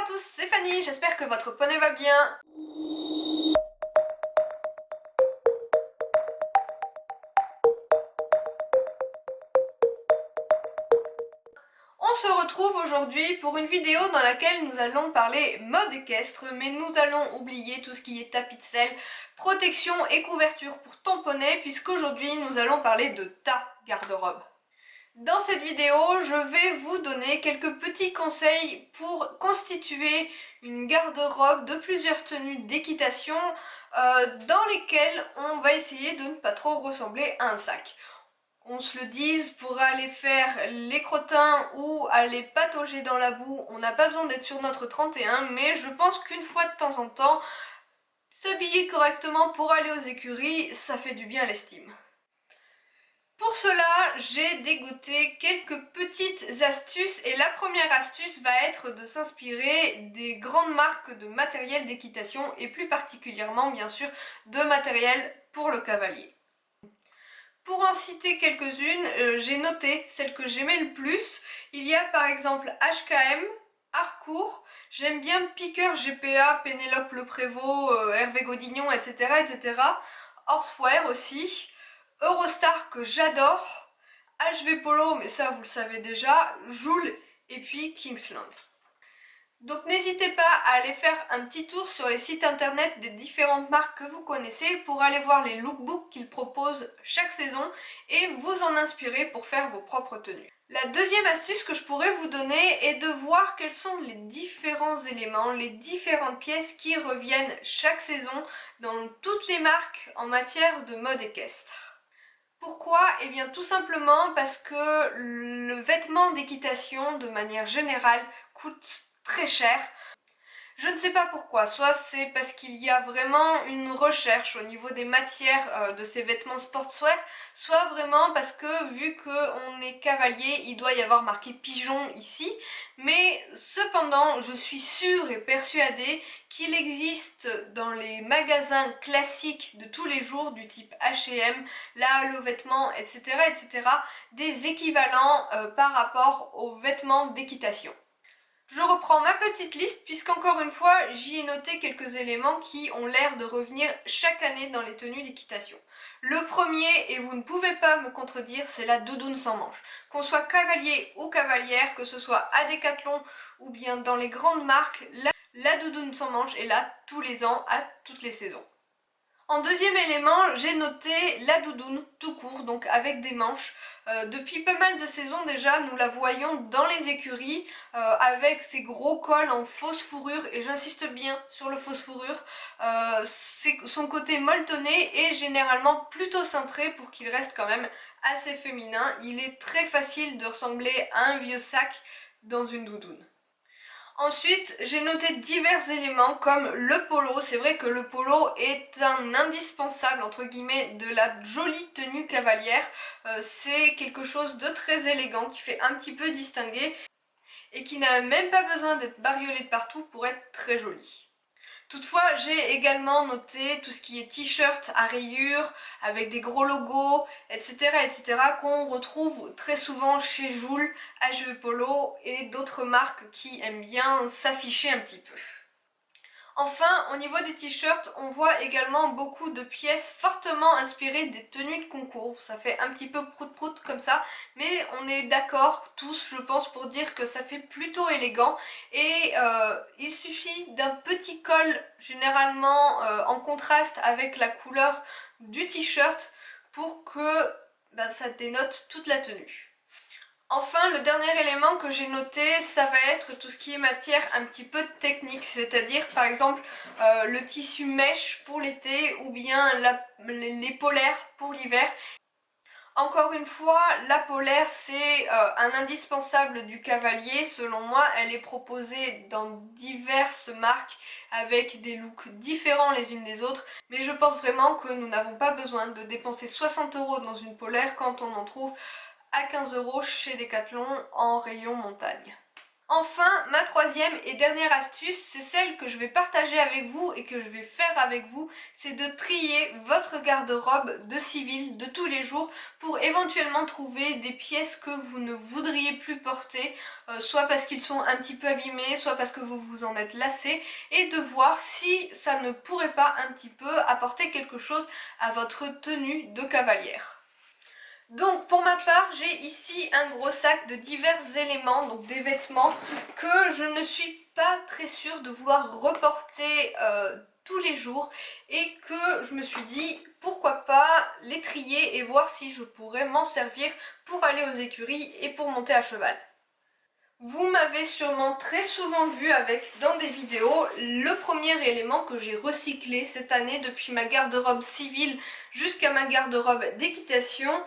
à tous, c'est Fanny, j'espère que votre poney va bien. On se retrouve aujourd'hui pour une vidéo dans laquelle nous allons parler mode équestre, mais nous allons oublier tout ce qui est tapis de selle, protection et couverture pour ton poney, puisqu'aujourd'hui nous allons parler de ta garde-robe. Dans cette vidéo, je vais vous donner quelques petits conseils pour constituer une garde-robe de plusieurs tenues d'équitation dans lesquelles on va essayer de ne pas trop ressembler à un sac. On se le dise, pour aller faire les crottins ou aller patauger dans la boue, on n'a pas besoin d'être sur notre 31, mais je pense qu'une fois de temps en temps, s'habiller correctement pour aller aux écuries, ça fait du bien à l'estime. Pour cela, j'ai dégoté quelques petites astuces et la première astuce va être de s'inspirer des grandes marques de matériel d'équitation et plus particulièrement bien sûr de matériel pour le cavalier. Pour en citer quelques-unes, j'ai noté celles que j'aimais le plus. Il y a par exemple HKM, Harcourt, j'aime bien Piqueur GPA, Pénélope Le Prévost, Hervé Godignon, etc. etc. Horseware aussi. Eurostar que j'adore, HV Polo, mais ça vous le savez déjà, Joule et puis Kingsland. Donc n'hésitez pas à aller faire un petit tour sur les sites internet des différentes marques que vous connaissez pour aller voir les lookbooks qu'ils proposent chaque saison et vous en inspirer pour faire vos propres tenues. La deuxième astuce que je pourrais vous donner est de voir quels sont les différents éléments, les différentes pièces qui reviennent chaque saison dans toutes les marques en matière de mode équestre. Pourquoi? Eh bien tout simplement parce que le vêtement d'équitation de manière générale coûte très cher. Je ne sais pas pourquoi, soit c'est parce qu'il y a vraiment une recherche au niveau des matières de ces vêtements sportswear, soit vraiment parce que vu qu'on est cavalier, il doit y avoir marqué pigeon ici, mais cependant je suis sûre et persuadée qu'il existe dans les magasins classiques de tous les jours du type H&M, La Halle aux vêtements, etc., etc., des équivalents par rapport aux vêtements d'équitation. Je reprends ma petite liste puisqu'encore une fois j'y ai noté quelques éléments qui ont l'air de revenir chaque année dans les tenues d'équitation. Le premier, et vous ne pouvez pas me contredire, c'est la doudoune sans manches. Qu'on soit cavalier ou cavalière, que ce soit à Decathlon ou bien dans les grandes marques, la doudoune sans manches est là tous les ans à toutes les saisons. En deuxième élément, j'ai noté la doudoune tout court, donc avec des manches. Depuis pas mal de saisons déjà, nous la voyons dans les écuries avec ses gros cols en fausse fourrure, et j'insiste bien sur le fausse fourrure. Son côté molletonné est généralement plutôt cintré pour qu'il reste quand même assez féminin. Il est très facile de ressembler à un vieux sac dans une doudoune. Ensuite, j'ai noté divers éléments comme le polo. C'est vrai que le polo est un indispensable entre guillemets de la jolie tenue cavalière. C'est quelque chose de très élégant qui fait un petit peu distinguer et qui n'a même pas besoin d'être bariolé de partout pour être très joli. Toutefois, j'ai également noté tout ce qui est t-shirt à rayures, avec des gros logos, etc. etc. qu'on retrouve très souvent chez Joule, HV Polo et d'autres marques qui aiment bien s'afficher un petit peu. Enfin, au niveau des t-shirts, on voit également beaucoup de pièces fortement inspirées des tenues de concours. Ça fait un petit peu prout-prout comme ça, mais on est d'accord tous, je pense, pour dire que ça fait plutôt élégant. Et il suffit d'un petit col, généralement en contraste avec la couleur du t-shirt, pour que ça dénote toute la tenue. Enfin, le dernier élément que j'ai noté, ça va être tout ce qui est matière un petit peu technique, c'est-à-dire par exemple le tissu mèche pour l'été ou bien les polaires pour l'hiver. Encore une fois, la polaire c'est un indispensable du cavalier. Selon moi, elle est proposée dans diverses marques avec des looks différents les unes des autres. Mais je pense vraiment que nous n'avons pas besoin de dépenser 60 € dans une polaire quand on en trouve à 15 € chez Decathlon en rayon montagne. Enfin, ma troisième et dernière astuce, c'est celle que je vais partager avec vous et que je vais faire avec vous, c'est de trier votre garde-robe de civil de tous les jours pour éventuellement trouver des pièces que vous ne voudriez plus porter, soit parce qu'ils sont un petit peu abîmés, soit parce que vous vous en êtes lassé, et de voir si ça ne pourrait pas un petit peu apporter quelque chose à votre tenue de cavalière. Donc pour ma part, j'ai ici un gros sac de divers éléments, donc des vêtements que je ne suis pas très sûre de vouloir reporter tous les jours et que je me suis dit pourquoi pas les trier et voir si je pourrais m'en servir pour aller aux écuries et pour monter à cheval. Vous m'avez sûrement très souvent vu avec dans des vidéos le premier élément que j'ai recyclé cette année depuis ma garde-robe civile jusqu'à ma garde-robe d'équitation,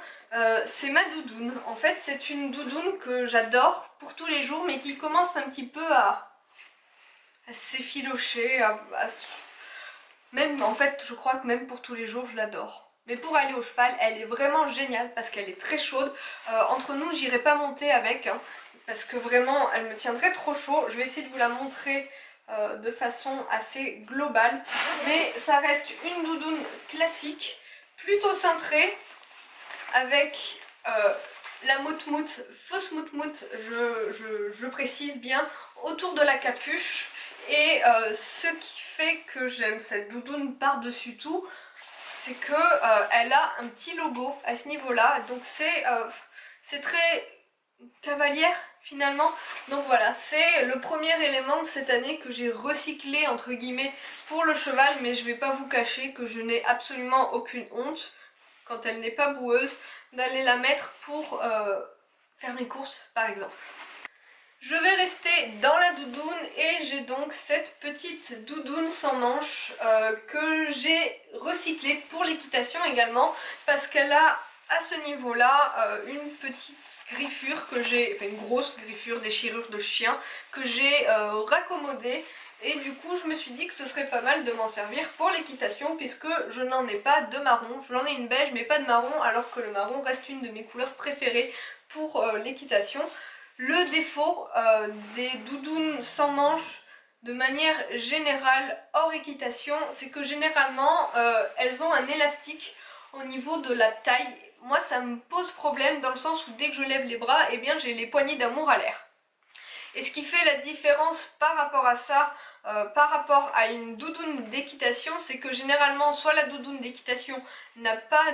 c'est ma doudoune. En fait c'est une doudoune que j'adore pour tous les jours mais qui commence un petit peu à s'effilocher, même en fait je crois que même pour tous les jours je l'adore. Mais pour aller au cheval, elle est vraiment géniale parce qu'elle est très chaude. Entre nous, j'irai pas monter avec, hein, parce que vraiment, elle me tiendrait trop chaud. Je vais essayer de vous la montrer de façon assez globale. Mais ça reste une doudoune classique, plutôt cintrée, avec la moutmout, fausse moutmout, je précise bien, autour de la capuche. Et ce qui fait que j'aime cette doudoune par-dessus tout, c'est que elle a un petit logo à ce niveau-là, donc c'est très cavalière finalement. Donc voilà, c'est le premier élément de cette année que j'ai recyclé entre guillemets pour le cheval, mais je vais pas vous cacher que je n'ai absolument aucune honte, quand elle n'est pas boueuse, d'aller la mettre pour faire mes courses par exemple. Je vais rester dans la doudoune et j'ai donc cette petite doudoune sans manches que j'ai recyclée pour l'équitation également parce qu'elle a à ce niveau-là une petite griffure que j'ai, enfin une grosse griffure, déchirure de chien que j'ai raccommodée, et du coup je me suis dit que ce serait pas mal de m'en servir pour l'équitation puisque je n'en ai pas de marron. J'en ai une beige mais pas de marron, alors que le marron reste une de mes couleurs préférées pour l'équitation. Le défaut des doudounes sans manches de manière générale hors équitation, c'est que généralement elles ont un élastique au niveau de la taille. Moi ça me pose problème dans le sens où dès que je lève les bras, eh bien j'ai les poignées d'amour à l'air. Et ce qui fait la différence par rapport à ça, par rapport à une doudoune d'équitation, c'est que généralement soit la doudoune d'équitation n'a pas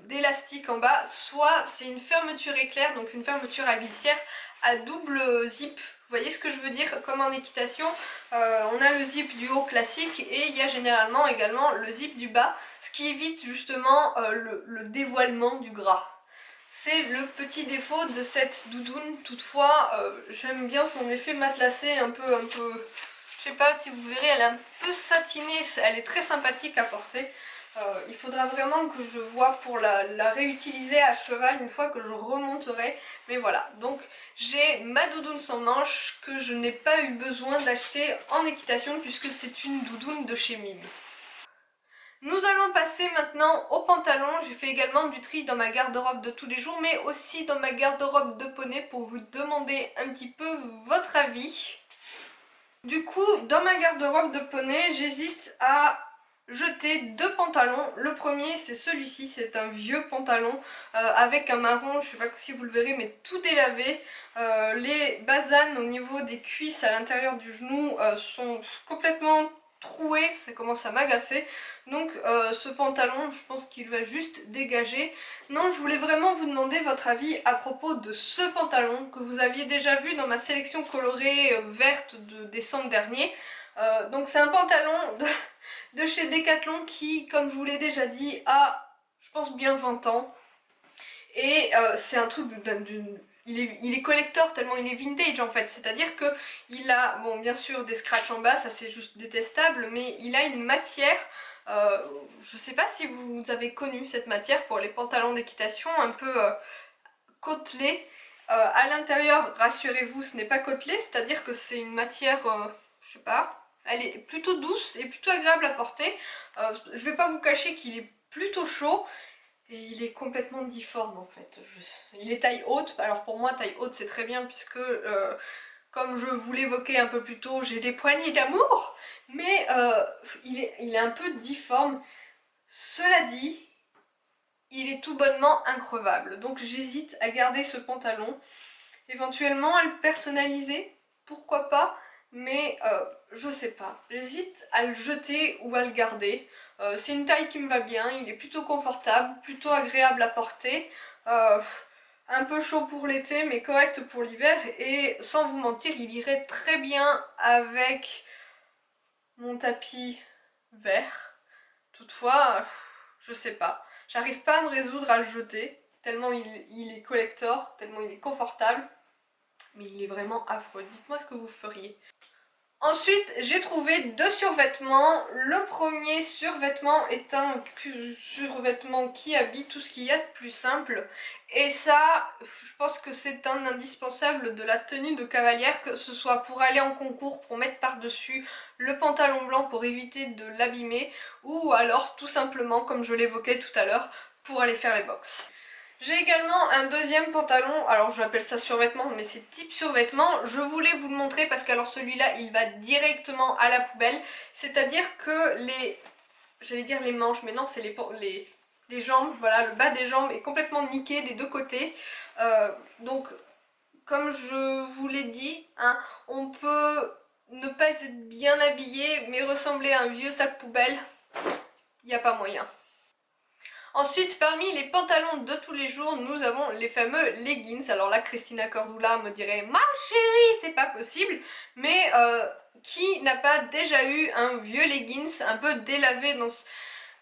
d'élastique en bas, soit c'est une fermeture éclair, donc une fermeture à glissière à double zip. Vous voyez ce que je veux dire? Comme en équitation, on a le zip du haut classique et il y a généralement également le zip du bas, ce qui évite justement le dévoilement du gras. C'est le petit défaut de cette doudoune. Toutefois, j'aime bien son effet matelassé, un peu, je sais pas si vous verrez, elle est un peu satinée, elle est très sympathique à porter. Il faudra vraiment que je vois pour la réutiliser à cheval une fois que je remonterai. Mais voilà, donc j'ai ma doudoune sans manches que je n'ai pas eu besoin d'acheter en équitation puisque c'est une doudoune de chez Mime. Nous allons passer maintenant aux pantalons. J'ai fait également du tri dans ma garde-robe de tous les jours, mais aussi dans ma garde-robe de poney pour vous demander un petit peu votre avis. Du coup, dans ma garde-robe de poney, j'hésite à jeter deux pantalons. Le premier, c'est celui-ci, c'est un vieux pantalon avec un marron, je sais pas si vous le verrez, mais tout délavé. Les basanes au niveau des cuisses à l'intérieur du genou sont complètement troué, ça commence à m'agacer. Donc ce pantalon, je pense qu'il va juste dégager. Non, je voulais vraiment vous demander votre avis à propos de ce pantalon que vous aviez déjà vu dans ma sélection colorée verte de décembre dernier. Donc c'est un pantalon de chez Decathlon qui, comme je vous l'ai déjà dit, a, je pense, bien 20 ans. Et c'est un truc d'une... Il est collector tellement il est vintage en fait, c'est-à-dire que il a, bon bien sûr des scratchs en bas, ça c'est juste détestable, mais il a une matière, je sais pas si vous avez connu cette matière pour les pantalons d'équitation, un peu côtelé. À l'intérieur, rassurez-vous, ce n'est pas côtelé, c'est-à-dire que c'est une matière, je sais pas, elle est plutôt douce et plutôt agréable à porter. Je vais pas vous cacher qu'il est plutôt chaud. Et il est complètement difforme en fait. Il est taille haute, alors pour moi taille haute c'est très bien puisque Comme je vous l'évoquais un peu plus tôt, j'ai des poignées d'amour, mais il est un peu difforme. Cela dit, il est tout bonnement increvable, donc j'hésite à garder ce pantalon. Éventuellement à le personnaliser, pourquoi pas, mais je sais pas. J'hésite à le jeter ou à le garder. C'est une taille qui me va bien, il est plutôt confortable, plutôt agréable à porter. Un peu chaud pour l'été, mais correct pour l'hiver. Et sans vous mentir, il irait très bien avec mon tapis vert. Toutefois, je sais pas. J'arrive pas à me résoudre à le jeter, tellement il est collector, tellement il est confortable. Mais il est vraiment affreux. Dites-moi ce que vous feriez. Ensuite, j'ai trouvé deux survêtements. Le premier survêtement est un survêtement qui habille tout ce qu'il y a de plus simple. Et ça, je pense que c'est un indispensable de la tenue de cavalière, que ce soit pour aller en concours, pour mettre par-dessus le pantalon blanc pour éviter de l'abîmer, ou alors tout simplement, comme je l'évoquais tout à l'heure, pour aller faire les box. J'ai également un deuxième pantalon, alors j'appelle ça survêtement, mais c'est type survêtement. Je voulais vous le montrer parce que alors celui-là, il va directement à la poubelle. C'est-à-dire que j'allais dire les manches, mais non, c'est les jambes, voilà, le bas des jambes est complètement niqué des deux côtés. Donc, comme je vous l'ai dit, hein, on peut ne pas être bien habillé, mais ressembler à un vieux sac poubelle, il n'y a pas moyen. Ensuite, parmi les pantalons de tous les jours, nous avons les fameux leggings. Alors là, Christina Cordula me dirait « Ma chérie, c'est pas possible !» Mais qui n'a pas déjà eu un vieux leggings un peu délavé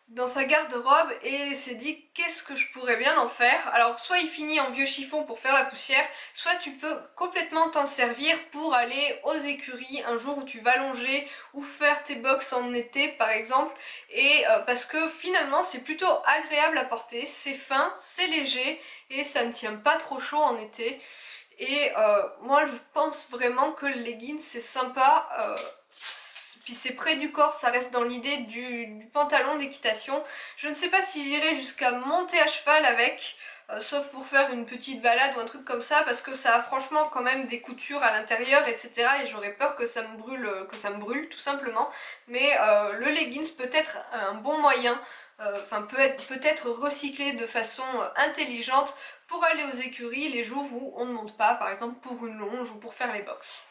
dans sa garde-robe et s'est dit qu'est-ce que je pourrais bien en faire. Alors soit il finit en vieux chiffon pour faire la poussière, soit tu peux complètement t'en servir pour aller aux écuries un jour où tu vas longer ou faire tes box en été par exemple, et parce que finalement c'est plutôt agréable à porter, c'est fin, c'est léger et ça ne tient pas trop chaud en été. Et moi je pense vraiment que le legging c'est sympa, puis c'est près du corps, ça reste dans l'idée du pantalon d'équitation. Je ne sais pas si j'irai jusqu'à monter à cheval avec, sauf pour faire une petite balade ou un truc comme ça, parce que ça a franchement quand même des coutures à l'intérieur, etc. Et j'aurais peur que ça me brûle tout simplement. Mais le leggings peut être un bon moyen, enfin peut être recyclé de façon intelligente pour aller aux écuries les jours où on ne monte pas, par exemple pour une longe ou pour faire les box.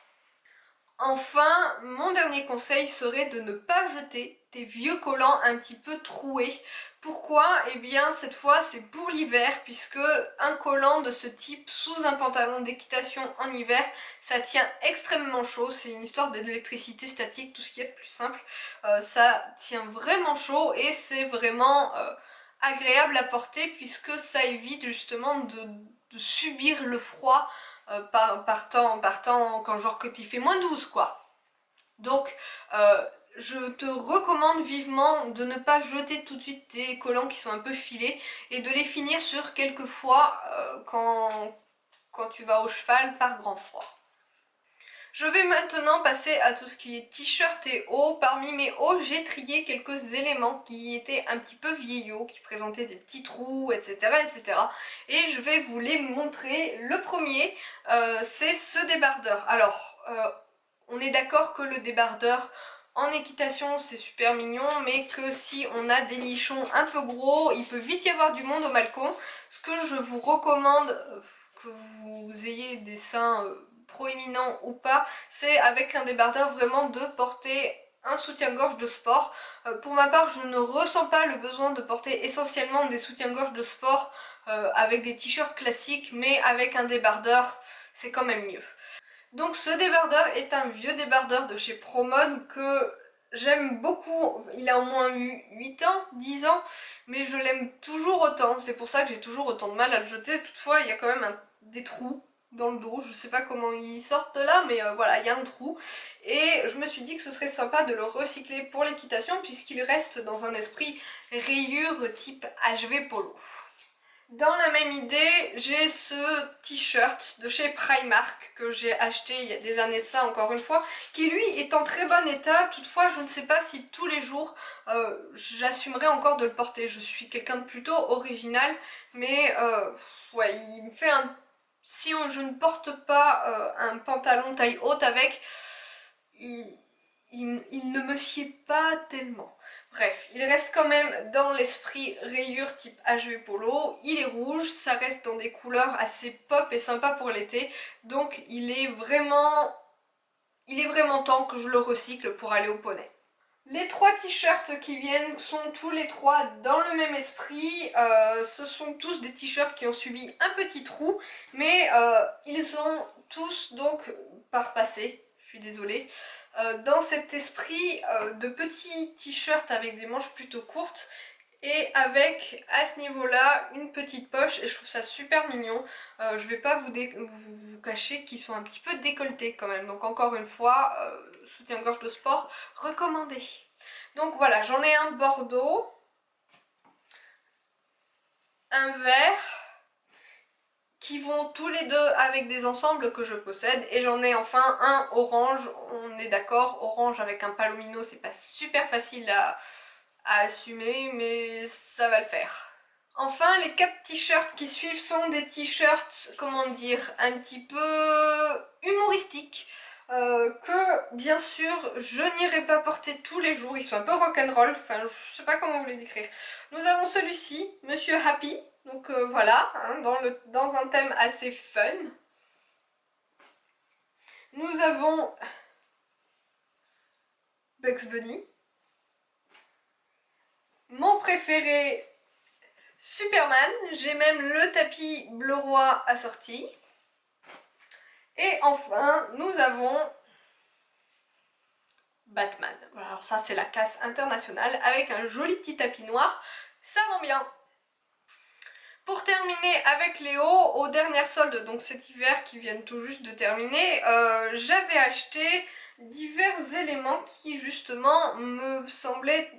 Enfin, mon dernier conseil serait de ne pas jeter tes vieux collants un petit peu troués. Pourquoi? Eh bien cette fois c'est pour l'hiver, puisque un collant de ce type sous un pantalon d'équitation en hiver, ça tient extrêmement chaud. C'est une histoire d'électricité statique, tout ce qui est de plus simple. Ça tient vraiment chaud et c'est vraiment agréable à porter, puisque ça évite justement de subir le froid par temps, quand genre que il fait -12 quoi. Donc je te recommande vivement de ne pas jeter tout de suite tes collants qui sont un peu filés et de les finir sur quelques fois quand tu vas au cheval par grand froid. Je vais maintenant passer à tout ce qui est t-shirt et hauts. Parmi mes hauts, j'ai trié quelques éléments qui étaient un petit peu vieillots, qui présentaient des petits trous, etc. etc. Et je vais vous les montrer. Le premier, c'est ce débardeur. Alors, on est d'accord que le débardeur en équitation c'est super mignon, mais que si on a des nichons un peu gros, il peut vite y avoir du monde au balcon. Ce que je vous recommande, que vous ayez des seins proéminents ou pas, c'est avec un débardeur vraiment de porter un soutien-gorge de sport. Pour ma part, je ne ressens pas le besoin de porter essentiellement des soutiens-gorge de sport avec des t-shirts classiques, mais avec un débardeur, c'est quand même mieux. Donc ce débardeur est un vieux débardeur de chez Promode que j'aime beaucoup. Il a au moins eu 8 ans, 10 ans, mais je l'aime toujours autant. C'est pour ça que j'ai toujours autant de mal à le jeter. Toutefois, il y a quand même des trous dans le dos. Je sais pas comment ils sortent de là, mais voilà, il y a un trou. Et je me suis dit que ce serait sympa de le recycler pour l'équitation, puisqu'il reste dans un esprit rayure type HV Polo. Dans la même idée, j'ai ce t-shirt de chez Primark que j'ai acheté il y a des années de ça, encore une fois, qui lui est en très bon état. Toutefois, je ne sais pas si tous les jours j'assumerai encore de le porter. Je suis quelqu'un de plutôt original, mais ouais, il me fait un... si je ne porte pas un pantalon taille haute avec, il ne me sied pas tellement. Bref, il reste quand même dans l'esprit rayure type HV Polo. Il est rouge, ça reste dans des couleurs assez pop et sympa pour l'été. Donc il est vraiment temps que je le recycle pour aller au poney. Les 3 t-shirts qui viennent sont tous les 3 dans le même esprit. Ce sont tous des t-shirts qui ont subi un petit trou, mais ils sont tous donc par passé, je suis désolée, dans cet esprit de petits t-shirts avec des manches plutôt courtes et avec à ce niveau là une petite poche, et je trouve ça super mignon. Je vais pas vous cacher qu'ils sont un petit peu décolletés quand même, donc encore une fois, soutien-gorge de sport recommandé. Donc voilà, j'en ai un bordeaux, un vert, qui vont tous les deux avec des ensembles que je possède, et j'en ai enfin un orange. On est d'accord, orange avec un palomino, c'est pas super facile à assumer, mais ça va le faire. Enfin, les 4 t-shirts qui suivent sont des t-shirts, comment dire, un petit peu humoristiques, que bien sûr je n'irai pas porter tous les jours. Ils sont un peu rock'n'roll, enfin je sais pas comment vous les décrire. Nous avons celui-ci, Monsieur Happy, donc voilà, hein, dans un thème assez fun. Nous avons Bugs Bunny, mon préféré Superman, j'ai même le tapis bleu roi assorti. Et enfin, nous avons Batman. Voilà, alors ça c'est la casse internationale avec un joli petit tapis noir, ça rend bien. Pour terminer avec les hauts, aux dernières soldes, donc cet hiver qui viennent tout juste de terminer, j'avais acheté divers éléments qui justement me semblaient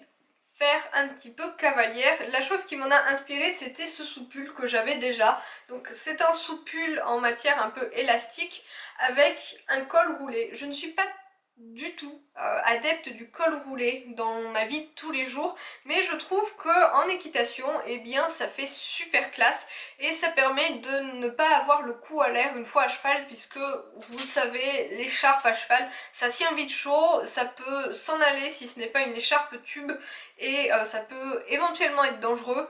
faire un petit peu cavalière. La chose qui m'en a inspiré, c'était ce soupul que j'avais déjà. Donc c'est un soupul en matière un peu élastique avec un col roulé. Je ne suis pas du tout adepte du col roulé dans ma vie de tous les jours, mais je trouve que en équitation, eh bien ça fait super classe et ça permet de ne pas avoir le cou à l'air une fois à cheval, puisque vous le savez, l'écharpe à cheval ça tient vite chaud, ça peut s'en aller si ce n'est pas une écharpe tube, et ça peut éventuellement être dangereux,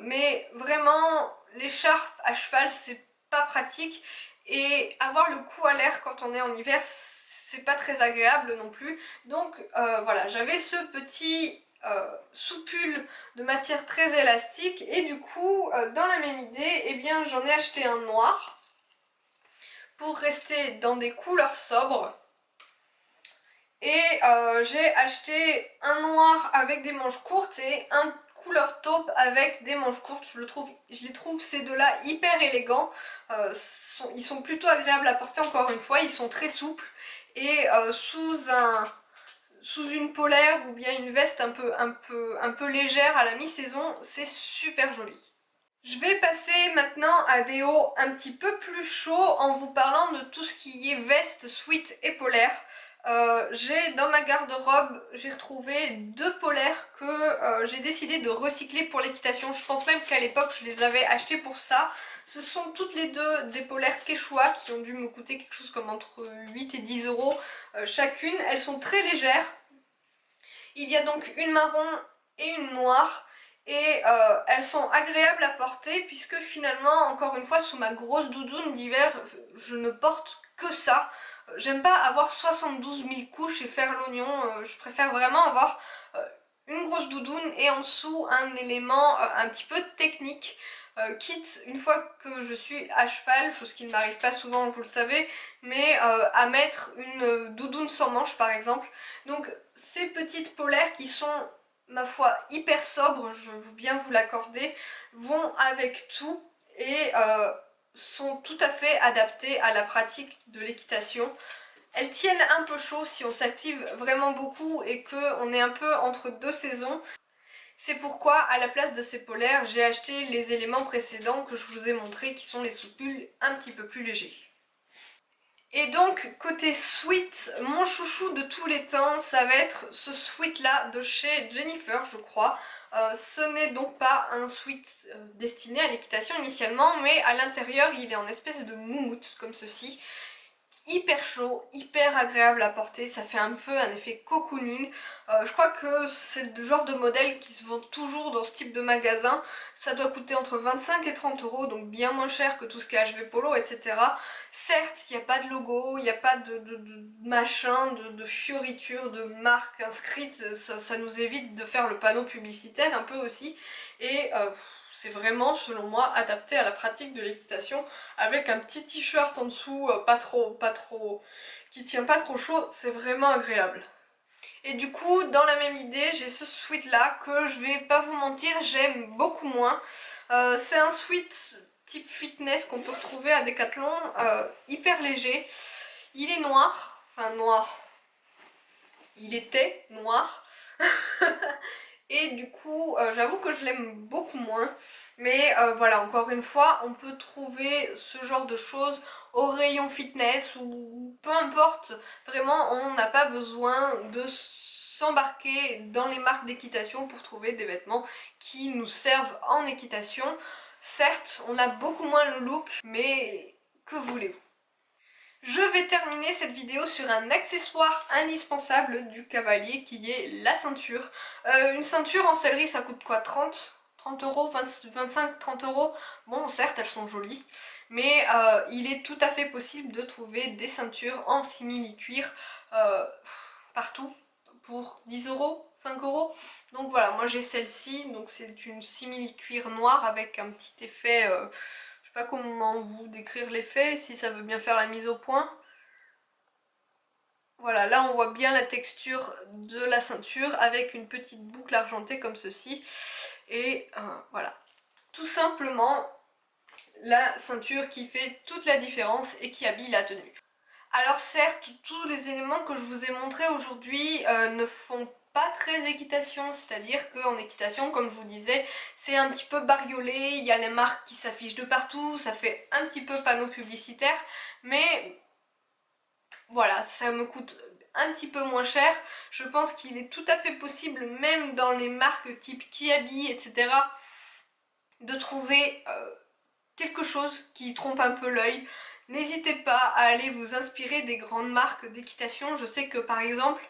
mais vraiment l'écharpe à cheval c'est pas pratique, et avoir le cou à l'air quand on est en hiver c'est pas très agréable non plus. Donc voilà, j'avais ce petit soupule de matière très élastique, et du coup dans la même idée, eh bien j'en ai acheté un noir pour rester dans des couleurs sobres. Et j'ai acheté un noir avec des manches courtes et un couleur taupe avec des manches courtes. Je les trouve ces deux-là hyper élégants. Ils sont plutôt agréables à porter, encore une fois. Ils sont très souples. Et sous une polaire ou bien une veste un peu légère à la mi-saison, c'est super joli. Je vais passer maintenant à des hauts un petit peu plus chauds en vous parlant de tout ce qui est veste, sweat et polaire. J'ai dans ma garde-robe, j'ai retrouvé 2 polaires que j'ai décidé de recycler pour l'équitation. Je pense même qu'à l'époque je les avais achetés pour ça. Ce sont toutes les deux des polaires Quechua qui ont dû me coûter quelque chose comme entre 8 et 10 euros chacune. Elles sont très légères. Il y a donc une marron et une noire. Et elles sont agréables à porter, puisque finalement, encore une fois, sous ma grosse doudoune d'hiver, je ne porte que ça. J'aime pas avoir 72 000 couches et faire l'oignon, je préfère vraiment avoir une grosse doudoune et en dessous un élément un petit peu technique, quitte une fois que je suis à cheval, chose qui ne m'arrive pas souvent, vous le savez, mais à mettre une doudoune sans manches par exemple. Donc ces petites polaires qui sont, ma foi, hyper sobres, je veux bien vous l'accorder, vont avec tout et sont tout à fait adaptées à la pratique de l'équitation. Elles tiennent un peu chaud si on s'active vraiment beaucoup et qu'on est un peu entre deux saisons. C'est pourquoi, à la place de ces polaires, j'ai acheté les éléments précédents que je vous ai montrés, qui sont les soupules un petit peu plus légers. Et donc, côté sweat, mon chouchou de tous les temps, ça va être ce sweat là de chez Jennifer, je crois. Ce n'est donc pas un sweat destiné à l'équitation initialement, mais à l'intérieur il est en espèce de moumoute comme ceci. Hyper chaud, hyper agréable à porter, ça fait un peu un effet cocooning. Je crois que c'est le genre de modèle qui se vend toujours dans ce type de magasin. Ça doit coûter entre 25 et 30 euros, donc bien moins cher que tout ce qui est HV Polo, etc. Certes, il n'y a pas de logo, il n'y a pas de machin, de fioritures, de marque inscrite, ça nous évite de faire le panneau publicitaire un peu aussi. Et c'est vraiment, selon moi, adapté à la pratique de l'équitation avec un petit t-shirt en dessous, qui tient pas trop chaud, c'est vraiment agréable. Et du coup, dans la même idée, j'ai ce sweat là que je vais pas vous mentir, j'aime beaucoup moins. C'est un sweat type fitness qu'on peut retrouver à Decathlon, hyper léger. Il est noir, enfin noir, il était noir. Et du coup, j'avoue que je l'aime beaucoup moins. Mais voilà, encore une fois, on peut trouver ce genre de choses au rayon fitness ou peu importe. Vraiment, on n'a pas besoin de s'embarquer dans les marques d'équitation pour trouver des vêtements qui nous servent en équitation. Certes, on a beaucoup moins le look, mais que voulez-vous? Je vais terminer cette vidéo sur un accessoire indispensable du cavalier qui est la ceinture. Une ceinture en sellerie ça coûte quoi, 30 euros, 25-30 euros. Bon, certes elles sont jolies, mais il est tout à fait possible de trouver des ceintures en simili-cuir partout pour 10 euros, 5 euros. Donc voilà, moi j'ai celle-ci, donc c'est une simili-cuir noire avec un petit effet... je sais pas comment vous décrire l'effet, si ça veut bien faire la mise au point. Voilà, là on voit bien la texture de la ceinture avec une petite boucle argentée comme ceci. Et voilà, tout simplement la ceinture qui fait toute la différence et qui habille la tenue. Alors certes, tous les éléments que je vous ai montrés aujourd'hui ne font pas très équitation, c'est-à-dire qu'en équitation, comme je vous disais, c'est un petit peu bariolé, il y a les marques qui s'affichent de partout, ça fait un petit peu panneau publicitaire, mais voilà, ça me coûte un petit peu moins cher. Je pense qu'il est tout à fait possible, même dans les marques type Kiabi, etc., de trouver quelque chose qui trompe un peu l'œil. N'hésitez pas à aller vous inspirer des grandes marques d'équitation. Je sais que par exemple,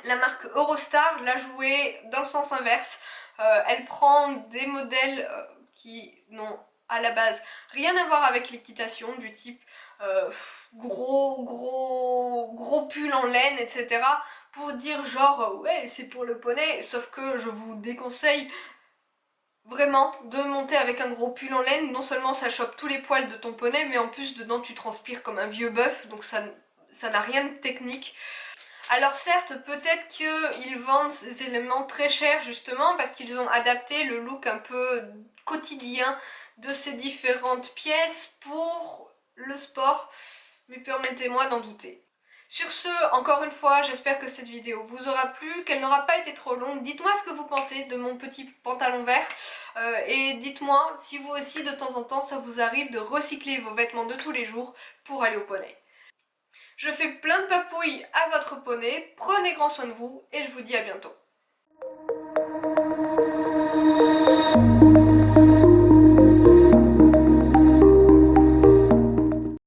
la marque Eurostar l'a joué dans le sens inverse. Elle prend des modèles qui n'ont à la base rien à voir avec l'équitation, du type gros pull en laine, etc. pour dire genre ouais c'est pour le poney, sauf que je vous déconseille vraiment de monter avec un gros pull en laine. Non seulement ça chope tous les poils de ton poney, mais en plus dedans tu transpires comme un vieux bœuf, donc ça n'a rien de technique. Alors certes, peut-être qu'ils vendent ces éléments très chers justement parce qu'ils ont adapté le look un peu quotidien de ces différentes pièces pour le sport, mais permettez-moi d'en douter. Sur ce, encore une fois, j'espère que cette vidéo vous aura plu, qu'elle n'aura pas été trop longue. Dites-moi ce que vous pensez de mon petit pantalon vert et dites-moi si vous aussi de temps en temps ça vous arrive de recycler vos vêtements de tous les jours pour aller au poney. Je fais plein de papouilles à votre poney, prenez grand soin de vous et je vous dis à bientôt.